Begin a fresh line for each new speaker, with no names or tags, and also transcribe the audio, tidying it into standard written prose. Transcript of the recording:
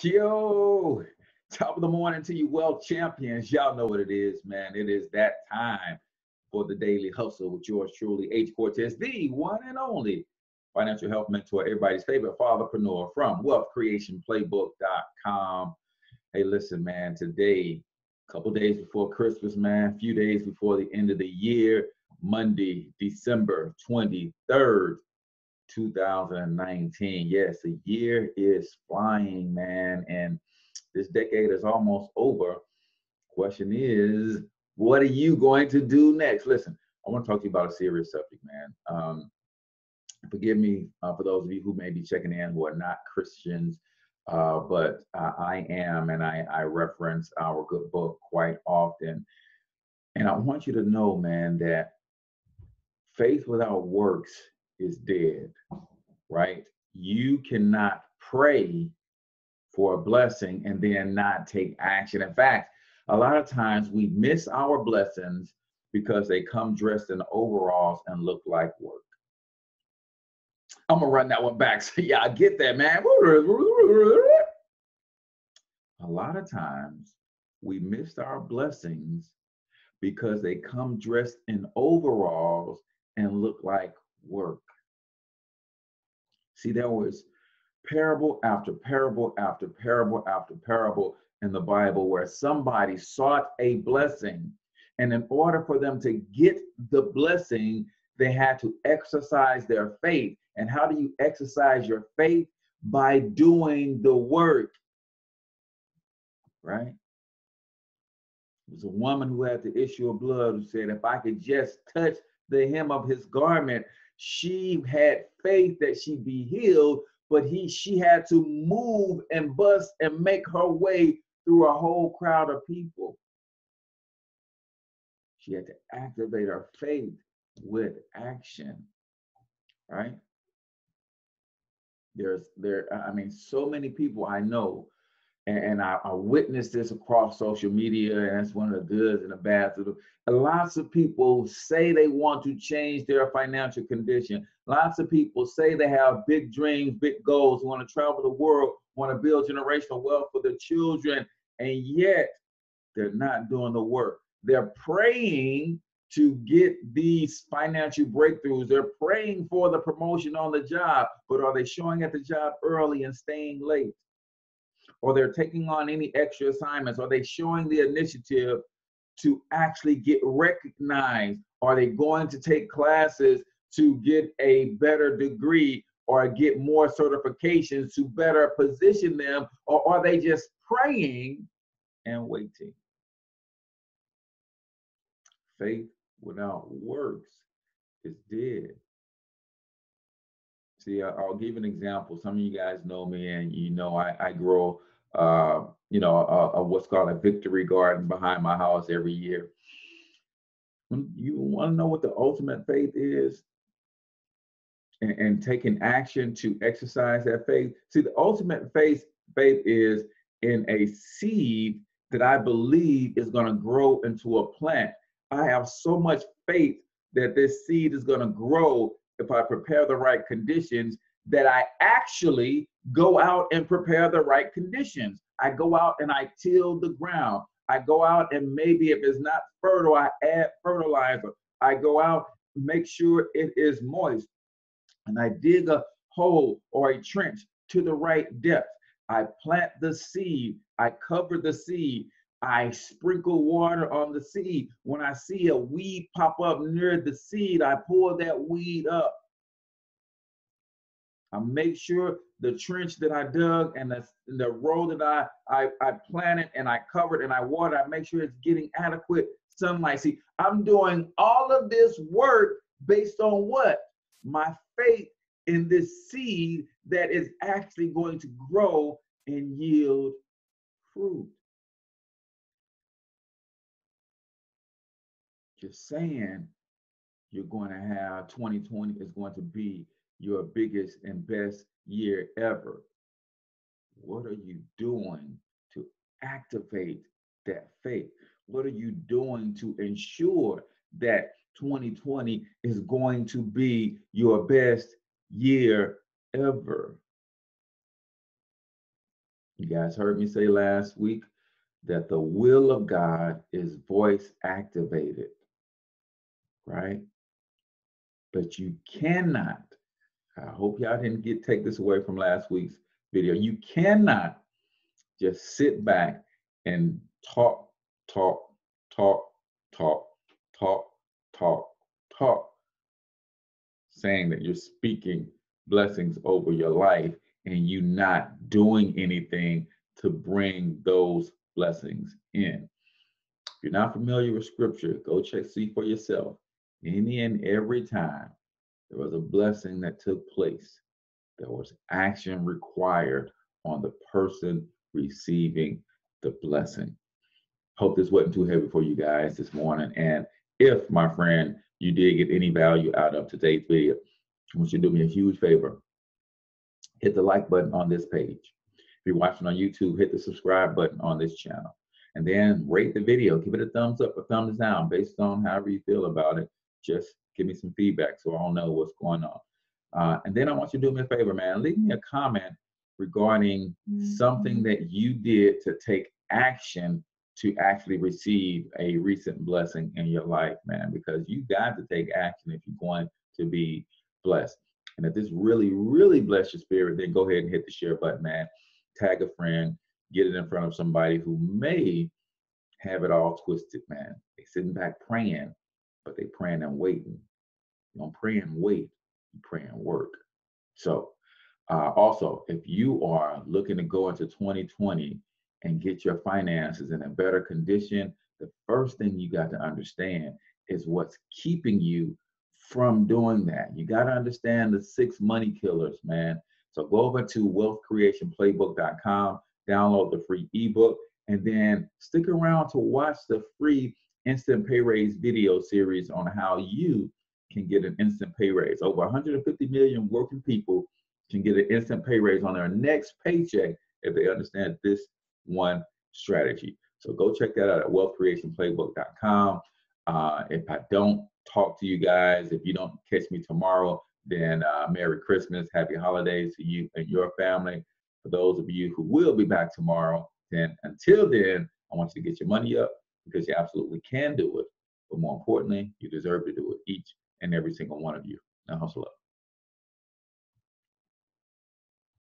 Yo, top of the morning to you, wealth champions. Y'all know what it is, man. It is that time for the daily hustle with yours truly, H Cortez, the one and only financial health mentor, everybody's favorite fatherpreneur from wealthcreationplaybook.com. Hey, listen, man, today, a couple days before Christmas, man, a few days before the end of the year, Monday, December 23rd. 2019. Yes, the year is flying, man, and this decade is almost over. Question is, what are you going to do next? Listen, I want to talk to you about a serious subject, man. Forgive me for those of you who may be checking in who are not Christians, but I am, and I reference our good book quite often. And I want you to know, man, that faith without works is dead, right? You cannot pray for a blessing and then not take action. In fact, a lot of times we miss our blessings because they come dressed in overalls and look like work. I'm gonna run that one back. So yeah, I get that, man. A lot of times we missed our blessings because they come dressed in overalls and look like work. See, there was parable after parable after parable after parable in the Bible where somebody sought a blessing. And in order for them to get the blessing, they had to exercise their faith. And how do you exercise your faith? By doing the work, right? It was a woman who had the issue of blood who said, if I could just touch the hem of his garment, she had faith that she'd be healed, but she had to move and bust and make her way through a whole crowd of people. She had to activate her faith with action, right? So many people I know, and I witnessed this across social media, and that's one of the goods and the bads. Lots of people say they want to change their financial condition. Lots of people say they have big dreams, big goals, want to travel the world, want to build generational wealth for their children, and yet they're not doing the work. They're praying to get these financial breakthroughs. They're praying for the promotion on the job, but are they showing at the job early and staying late? Or they're taking on any extra assignments? Are they showing the initiative to actually get recognized? Are they going to take classes to get a better degree or get more certifications to better position them? Or are they just praying and waiting? Faith without works is dead. See, I'll give an example. Some of you guys know me, and you know I grow, what's called a victory garden behind my house every year. You want to know what the ultimate faith is, and taking action to exercise that faith. See, the ultimate faith is in a seed that I believe is going to grow into a plant. I have so much faith that this seed is going to grow if I prepare the right conditions, that I actually go out and prepare the right conditions. I go out and I till the ground. I go out and maybe if it's not fertile, I add fertilizer. I go out, make sure it is moist, and I dig a hole or a trench to the right depth. I plant the seed. I cover the seed. I sprinkle water on the seed. When I see a weed pop up near the seed, I pull that weed up. I make sure the trench that I dug and the row that I planted and I covered and I watered, I make sure it's getting adequate sunlight. See, I'm doing all of this work based on what? My faith in this seed that is actually going to grow and yield fruit. Just saying, you're going to have 2020 is going to be your biggest and best year ever. What are you doing to activate that faith? What are you doing to ensure that 2020 is going to be your best year ever? You guys heard me say last week that the will of God is voice activated, right? But you cannot, I hope y'all didn't take this away from last week's video. You cannot just sit back and talk, talk, talk, talk, talk, talk, talk, saying that you're speaking blessings over your life and you not doing anything to bring those blessings in. If you're not familiar with scripture, go check, see for yourself. Any and every time there was a blessing that took place, there was action required on the person receiving the blessing. Hope this wasn't too heavy for you guys this morning. And if, my friend, you did get any value out of today's video, I want you to do me a huge favor. Hit the like button on this page. If you're watching on YouTube, hit the subscribe button on this channel. And then rate the video. Give it a thumbs up or thumbs down based on however you feel about it. Just give me some feedback so I'll know what's going on. And then I want you to do me a favor, man. Leave me a comment regarding something that you did to take action to actually receive a recent blessing in your life, man, because you got to take action if you're going to be blessed. And if this really, really bless your spirit, then go ahead and hit the share button, man. Tag a friend, get it in front of somebody who may have it all twisted, man. They sitting back praying, but they praying and waiting. You don't pray and wait, you pray and work. So also, if you are looking to go into 2020 and get your finances in a better condition, the first thing you got to understand is what's keeping you from doing that. You got to understand the 6 money killers, man. So go over to wealthcreationplaybook.com, download the free ebook, and then stick around to watch the free instant pay raise video series on how you can get an instant pay raise. Over 150 million working people can get an instant pay raise on their next paycheck if they understand this one strategy. So go check that out at wealthcreationplaybook.com. If I don't talk to you guys, if you don't catch me tomorrow, then Merry Christmas, Happy Holidays to you and your family. For those of you who will be back tomorrow, then until then, I want you to get your money up because you absolutely can do it. But more importantly, you deserve to do it, each and every single one of you. Now hustle up.